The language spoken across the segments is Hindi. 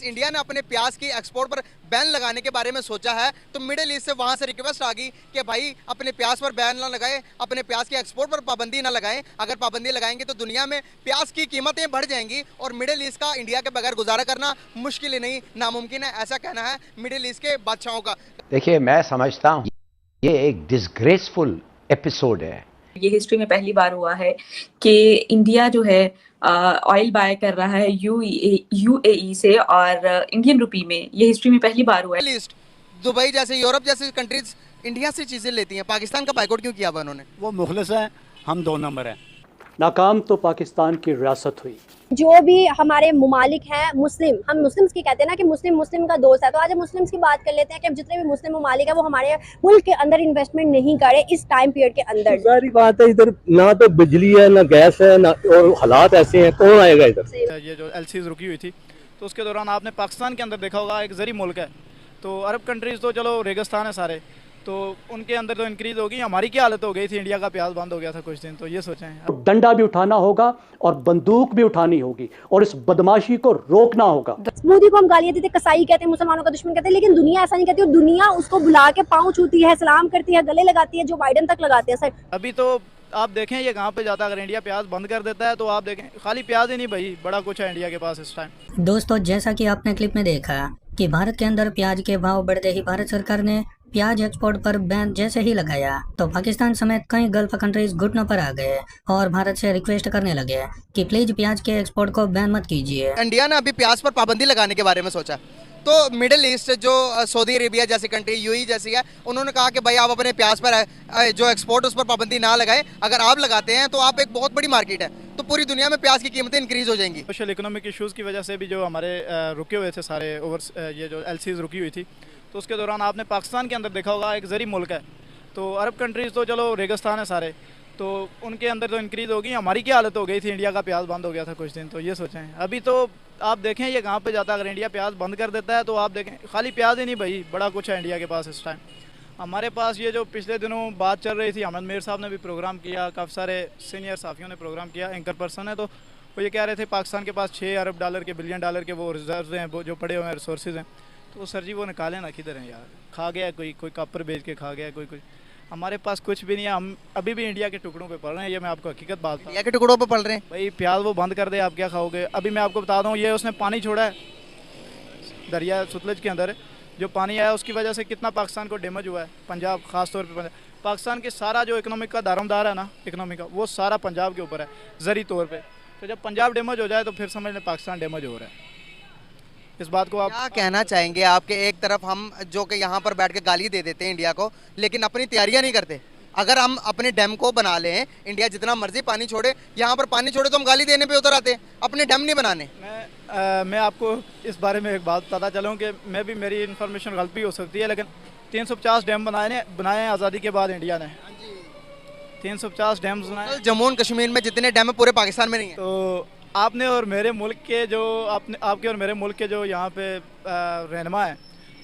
इंडिया ने अपने प्याज की एक्सपोर्ट पर बैन लगाने के बारे में सोचा है तो मिडिल ईस्ट से वहां से रिक्वेस्ट आ गई कि भाई अपने प्याज पर बैन ना लगाएं, अपने प्याज की एक्सपोर्ट पर पाबंदी ना लगाएं। अगर पाबंदी लगाएंगे तो दुनिया में प्याज की कीमतें बढ़ जाएंगी और मिडिल ईस्ट का इंडिया के बगैर गुजारा करना मुश्किल ही नहीं नामुमकिन है, ऐसा कहना है मिडिल ईस्ट के बादशाहों का। देखिए, मैं समझता हूँ ये एक डिसग्रेसफुल एपिसोड है। ये हिस्ट्री में पहली बार हुआ है कि इंडिया जो है ऑयल बाय कर रहा है यूएई से और इंडियन रुपी में। ये हिस्ट्री में पहली बार हुआ है। मिडिल ईस्ट, दुबई जैसे, यूरोप जैसी कंट्रीज इंडिया से चीजें लेती हैं, पाकिस्तान का बाइकआउट क्यों किया हुआ उन्होंने? वो मुखलिस है, हम 2 नंबर हैं। नाकाम तो पाकिस्तान की रियासत हुई। जो भी हमारे मुमालिक हैं मुस्लिम, हम मुस्लिम्स की कहते हैं ना कि मुस्लिम मुस्लिम का दोस्त है, तो आज हम मुस्लिम्स की बात कर लेते हैं कि जितने भी मुस्लिम मुमालिक है वो हमारे मुल्क के अंदर इन्वेस्टमेंट नहीं करे इस टाइम पीरियड के अंदर। सारी बात है, इधर ना तो बिजली है ना गैस है ना, और हालात ऐसे हैं, कौन आएगा इधर? ये जो एलसीज रुकी हुई थी तो उसके दौरान आपने पाकिस्तान के अंदर देखा होगा, एक जरी मुल्क है, तो अरब कंट्रीज़ तो चलो रेगिस्तान है सारे, तो उनके अंदर तो इंक्रीज़ होगी। हमारी क्या हालत हो गई थी, इंडिया का प्याज बंद हो गया था कुछ दिन, तो ये सोचें। डंडा भी उठाना होगा और बंदूक भी उठानी होगी और इस बदमाशी को रोकना होगा। मोदी को हम गालियां देते, कसाई कहते हैं, मुसलमानों का दुश्मन कहते हैं, लेकिन दुनिया ऐसा नहीं कहती। और दुनिया उसको बुला के पाँव छूती है, सलाम करती है, गले लगाती है, जो बाइडन तक लगाते हैं। सर अभी तो आप देखें ये कहाँ पे जाता है। अगर इंडिया प्याज बंद कर देता है तो आप देखें खाली प्याज ही नहीं भाई, बड़ा कुछ है इंडिया के पास इस टाइम। दोस्तों, जैसा कि आपने क्लिप में देखा कि भारत के अंदर प्याज के भाव बढ़ते ही भारत सरकार ने प्याज एक्सपोर्ट पर बैन जैसे ही लगाया तो पाकिस्तान समेत कई गल्फ कंट्रीज घुटनों पर आ गए और भारत से रिक्वेस्ट करने लगे कि प्लीज प्याज के एक्सपोर्ट को बैन मत कीजिए। इंडिया ने अभी प्याज पर पाबंदी लगाने के बारे में सोचा तो मिडिल ईस्ट जो सऊदी अरेबिया जैसी कंट्री, यूएई जैसी है, उन्होंने कहा कि भाई आप अपने प्याज पर जो एक्सपोर्ट उस पर पाबंदी ना लगाएं। अगर आप लगाते हैं तो आप एक बहुत बड़ी मार्केट है, तो पूरी दुनिया में प्याज की कीमतें इंक्रीज हो जाएंगी। सोशल इकोनॉमिक इश्यूज़ की वजह से भी जो हमारे रुके हुए थे सारे ये जो एलसीज रुकी हुई थी, तो उसके दौरान आपने पाकिस्तान के अंदर देखा होगा, एक जरी मुल्क है, तो अरब कंट्रीज़ तो चलो रेगिस्तान है सारे, तो उनके अंदर तो इंक्रीज़ होगी। हमारी क्या हालत हो गई थी, इंडिया का प्याज बंद हो गया था कुछ दिन, तो ये सोचें। अभी तो आप देखें ये कहाँ पे जाता है। अगर इंडिया प्याज बंद कर देता है तो आप देखें खाली प्याज ही नहीं भाई, बड़ा कुछ है इंडिया के पास इस टाइम। हमारे पास ये जो पिछले दिनों बात चल रही थी, अहमद मीर साहब ने भी प्रोग्राम किया, काफ़ी सारे सीनियर साफियों ने प्रोग्राम किया, एंकर पर्सन है, तो वो ये कह रहे थे पाकिस्तान के पास 6 अरब डॉलर के, बिलियन डॉलर के वो रिजर्व हैं, वो जो पड़े हुए हैं, रिसोर्सेज हैं। तो सर जी वो निकालें ना, किधर हैं यार? खा गया कोई कापर बेच के खा गया, कोई हमारे पास कुछ भी नहीं है। हम अभी भी इंडिया के टुकड़ों पे पड़ रहे हैं, ये मैं आपको हकीकत बात। इंडिया के टुकड़ों पे पड़ रहे हैं भाई, प्याज वो बंद कर दे, आप क्या खाओगे? अभी मैं आपको बता दूं, ये उसने पानी छोड़ा है दरिया सतलज के अंदर, जो पानी आया उसकी वजह से कितना पाकिस्तान को डैमेज हुआ है। पंजाब ख़ास तौर पे, पाकिस्तान के सारा जो इकोनॉमिक का दारोमदार है ना, इकोनॉमी का, वो सारा पंजाब के ऊपर है ज़री तौर पे। तो जब पंजाब डैमेज हो जाए तो फिर समझ लें पाकिस्तान डैमेज हो रहा है। इस बात को आप क्या कहना चाहेंगे? आपके एक तरफ हम जो कि यहाँ पर बैठ के गाली दे देते हैं इंडिया को, लेकिन अपनी तैयारियाँ नहीं करते। अगर हम अपने डैम को बना लें, इंडिया जितना मर्जी पानी छोड़े, यहाँ पर पानी छोड़े तो हम गाली देने पे उतर आते हैं, अपने डैम नहीं बनाने। मैं आपको इस बारे में एक बात बताता चलूँ कि मैं भी, मेरी इन्फॉर्मेशन गलत भी हो सकती है, लेकिन 350 डैम बनाए हैं आज़ादी के बाद इंडिया ने। 350 डैम बनाए। जम्मू एंड कश्मीर में जितने डैम है पूरे पाकिस्तान में नहीं है। तो आपने और मेरे मुल्क के जो आपके और मेरे मुल्क के जो यहाँ पे रहनुमा हैं,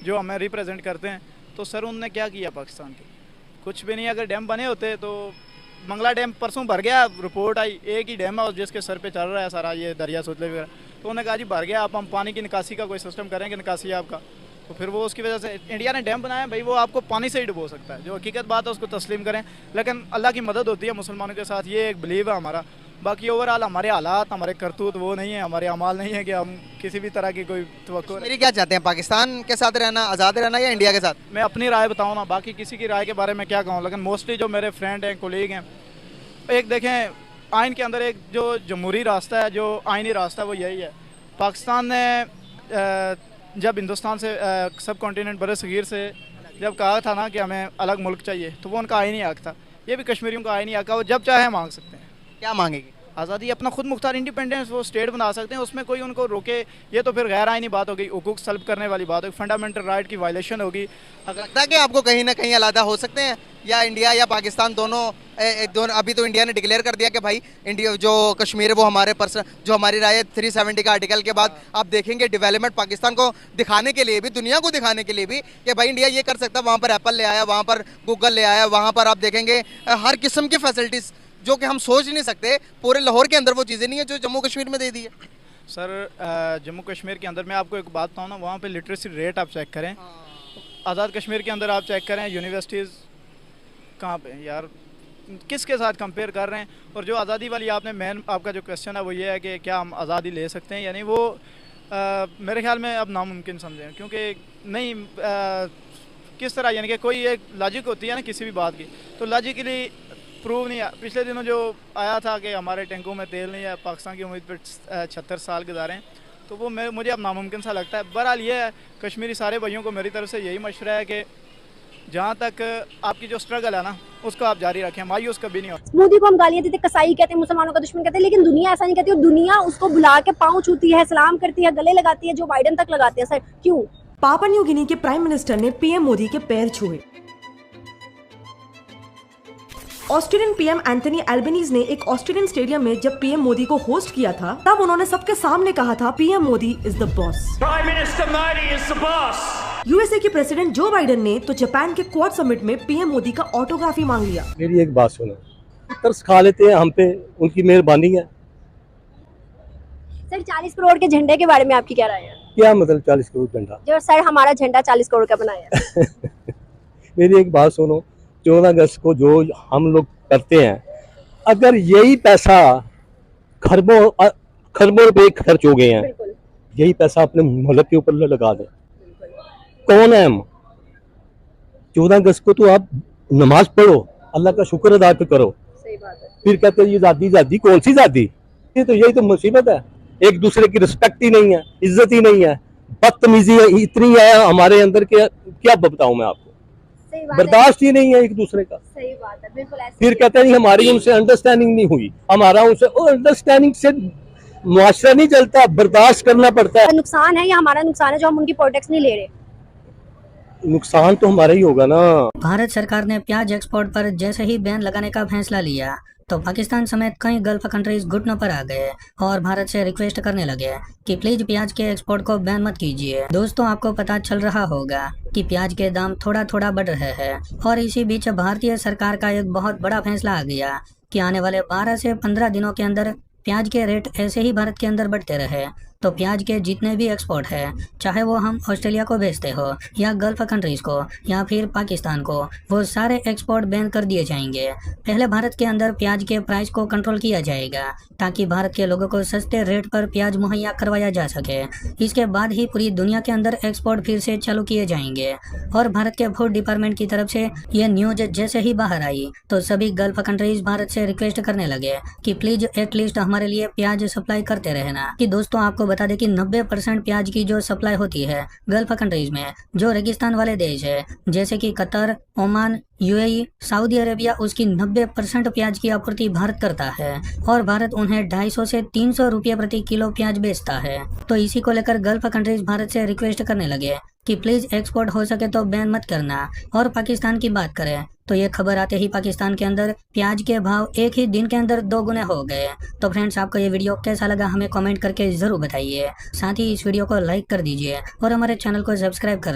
जो हमें रिप्रेजेंट करते हैं, तो सर उनने क्या किया पाकिस्तान के? कुछ भी नहीं। अगर डैम बने होते तो मंगला डैम परसों भर गया, रिपोर्ट आई, एक ही डैम है और जिसके सर पे चल रहा है सारा ये दरिया सोतले वगैरह, तो उन्होंने कहा जी भर गया, आप हम पानी की निकासी का कोई सिस्टम करेंगे, निकासी आपका। तो फिर वो उसकी वजह से इंडिया ने डैम बनाया, भाई वो आपको पानी से ही डुबो सकता है, जो हकीकत बात है उसको तस्लीम करें। लेकिन अल्लाह की मदद होती है मुसलमानों के साथ, ये एक बिलीव है हमारा। बाकी ओवरऑल हमारे हालात, हमारे करतूत वो नहीं है, हमारे अमाल नहीं है कि हम किसी भी तरह की कोई तवक्को। मेरी क्या चाहते हैं, पाकिस्तान के साथ रहना, आज़ाद रहना या इंडिया के साथ? मैं अपनी राय बताऊँ ना, बाकी किसी की राय के बारे में क्या कहूँ, लेकिन मोस्टली जो मेरे फ्रेंड हैं, कोलीग हैं, एक देखें आइन के अंदर एक जो जमहूरी रास्ता है, जो आइनी रास्ता है, वो यही है। पाकिस्तान ने जब हिंदुस्तान से सब कॉन्टिनेंट बड़े सगीर से जब कहा था ना कि हमें अलग मुल्क चाहिए, तो वो उनका आइनी हक था। ये भी कश्मीरियों का आइनी हक है, वो जब चाहे मांग सकते हैं। क्या मांगेगी? आज़ादी, अपना खुद मुख्तार इंडिपेंडेंस, वो स्टेट बना सकते हैं, उसमें कोई उनको रोके। ये तो फिर गैर आइनी बात होगी, हुकूक सल्ब करने वाली बात होगी, फंडामेंटल राइट की वायलेशन होगी। अगर लगता है कि आपको कहीं ना कहीं अलग हो सकते हैं, या इंडिया या पाकिस्तान दोनों अभी तो इंडिया ने डिक्लेयर कर दिया कि भाई इंडिया जो कश्मीर है वो हमारे पर्सन, जो हमारी राय 370 का आर्टिकल के बाद आप देखेंगे डेवलपमेंट पाकिस्तान को दिखाने के लिए भी, दुनिया को दिखाने के लिए भी कि भाई इंडिया ये कर सकता है। वहाँ पर एप्पल ले आया, वहाँ पर गूगल ले आया, वहाँ पर आप देखेंगे हर किस्म की फैसिलिटीज़ जो कि हम सोच नहीं सकते। पूरे लाहौर के अंदर वो चीज़ें नहीं है जो जम्मू कश्मीर में दे दी है। सर जम्मू कश्मीर के अंदर मैं आपको एक बात बताऊँ ना, वहाँ पे लिटरेसी रेट आप चेक करें, आज़ाद कश्मीर के अंदर आप चेक करें यूनिवर्सिटीज़ कहाँ पे यार, किसके साथ कंपेयर कर रहे हैं। और जो आज़ादी वाली आपने मेन आपका जो क्वेश्चन है वो ये है कि क्या हम आज़ादी ले सकते हैं, यानी वो मेरे ख्याल में अब नामुमकिन समझें, क्योंकि नहीं किस तरह, यानी कि कोई एक लॉजिक होती है ना किसी भी बात की, तो लॉजिकली प्रूव नहीं है। पिछले दिनों जो आया था कि हमारे टैंकों में तेल नहीं है, पाकिस्तान की उम्मीद पर 76 साल गुजारे हैं, तो वो मुझे अब नामुमकिन सा लगता है। बहरहाल ये है, कश्मीरी सारे भाइयों को मेरी तरफ से यही मशवरा है कि जहाँ तक आपकी जो स्ट्रगल है ना उसको आप जारी रखें, मायूस कभी नहीं हो। मोदी को हम गालियां देते, कसाई कहते हैं, मुसलमानों का दुश्मन कहते हैं, लेकिन दुनिया ऐसा नहीं कहती, और दुनिया उसको बुला के पाँव छूती है, सलाम करती है, गले लगाती है, जो बाइडन तक लगाते हैं। सर क्यों? पापुआ न्यू गिनी के प्राइम मिनिस्टर ने पीएम मोदी के पैर छुए। ऑस्ट्रेलियन पीएम एंथनी एल्बनीज ने एक ऑस्ट्रेलियन स्टेडियम में जब पीएम मोदी को होस्ट किया था, तब उन्होंने सबके सामने कहा था PM Modi is the boss. Prime minister Modi is the boss. USA के प्रेसिडेंट जो बाइडेन ने तो जापान के क्वाड समिट में पीएम मोदी का ऑटोग्राफ ही मांग लिया। मेरी एक बात सुनो, तरस खा लेते हैं हम पे, उनकी मेहरबानी है। सर 40 करोड़ के झंडे के बारे में आपकी क्या राय है? क्या मतलब 40 करोड़ झंडा? जो सर हमारा झंडा 40 करोड़ का बनाया है। मेरी एक बात सुनो, 14 अगस्त को जो हम लोग करते हैं, अगर यही पैसा खरबों रुपए खर्च हो गए हैं, यही पैसा अपने मुल्क के ऊपर लगा दें, कौन है हम? 14 अगस्त को तो आप नमाज पढ़ो, अल्लाह का शुक्र अदा करो। सही बात है। फिर कहते हैं ये जाती कौन सी जाती? यही तो मुसीबत है, एक दूसरे की रिस्पेक्ट ही नहीं है, इज्जत ही नहीं है, बदतमीजी इतनी है हमारे अंदर के, क्या बताऊं मैं आपको, बर्दाश्त ही नहीं है एक दूसरे का। सही बात है, बिल्कुल ऐसे। फिर कहते हैं हमारी उनसे अंडरस्टैंडिंग नहीं हुई, हमारा उनसे अंडरस्टैंडिंग से मुआशरा नहीं चलता, बर्दाश्त करना पड़ता है। नुकसान है या हमारा नुकसान है जो हम उनकी प्रोटेक्ट नहीं ले रहे? नुकसान तो हमारा ही होगा ना। भारत सरकार ने प्याज एक्सपोर्ट पर जैसे ही बैन लगाने का फैसला लिया, तो पाकिस्तान समेत कई गल्फ कंट्रीज घुटनों पर आ गए और भारत से रिक्वेस्ट करने लगे कि प्लीज प्याज के एक्सपोर्ट को बैन मत कीजिए। दोस्तों, आपको पता चल रहा होगा कि प्याज के दाम थोड़ा थोड़ा बढ़ रहे हैं, और इसी बीच भारतीय सरकार का एक बहुत बड़ा फैसला आ गया कि आने वाले 12 से 15 दिनों के अंदर प्याज के रेट ऐसे ही भारत के अंदर बढ़ते रहे तो प्याज के जितने भी एक्सपोर्ट है, चाहे वो हम ऑस्ट्रेलिया को भेजते हो या गल्फ कंट्रीज को या फिर पाकिस्तान को, वो सारे एक्सपोर्ट बैन कर दिए जाएंगे। पहले भारत के अंदर प्याज के प्राइस को कंट्रोल किया जाएगा ताकि भारत के लोगों को सस्ते रेट पर प्याज मुहैया करवाया जा सके। इसके बाद ही पूरी दुनिया के अंदर एक्सपोर्ट फिर से चालू किए जाएंगे। और भारत के फूड डिपार्टमेंट की तरफ से ये न्यूज जैसे ही बाहर आई तो सभी गल्फ कंट्रीज भारत से रिक्वेस्ट करने लगे कि प्लीज एटलीस्ट हमारे लिए प्याज सप्लाई करते रहना। कि दोस्तों, आपको बता दें कि 90% प्याज की जो सप्लाई होती है गल्फ कंट्रीज में, जो रेगिस्तान वाले देश है जैसे कि Qatar, Oman, UAE, Saudi Arabia, उसकी 90% प्याज की आपूर्ति भारत करता है और भारत उन्हें 250 से 300 रुपये प्रति किलो प्याज बेचता है। तो इसी को लेकर गल्फ कंट्रीज भारत से रिक्वेस्ट करने लगे कि प्लीज एक्सपोर्ट हो सके तो बैन मत करना। और पाकिस्तान की बात करें तो ये खबर आते ही पाकिस्तान के अंदर प्याज के भाव एक ही दिन के अंदर 2 गुने हो गए। तो फ्रेंड्स, आपको ये वीडियो कैसा लगा हमें कमेंट करके जरूर बताइए। साथ ही इस वीडियो को लाइक कर दीजिए और हमारे चैनल को सब्सक्राइब कर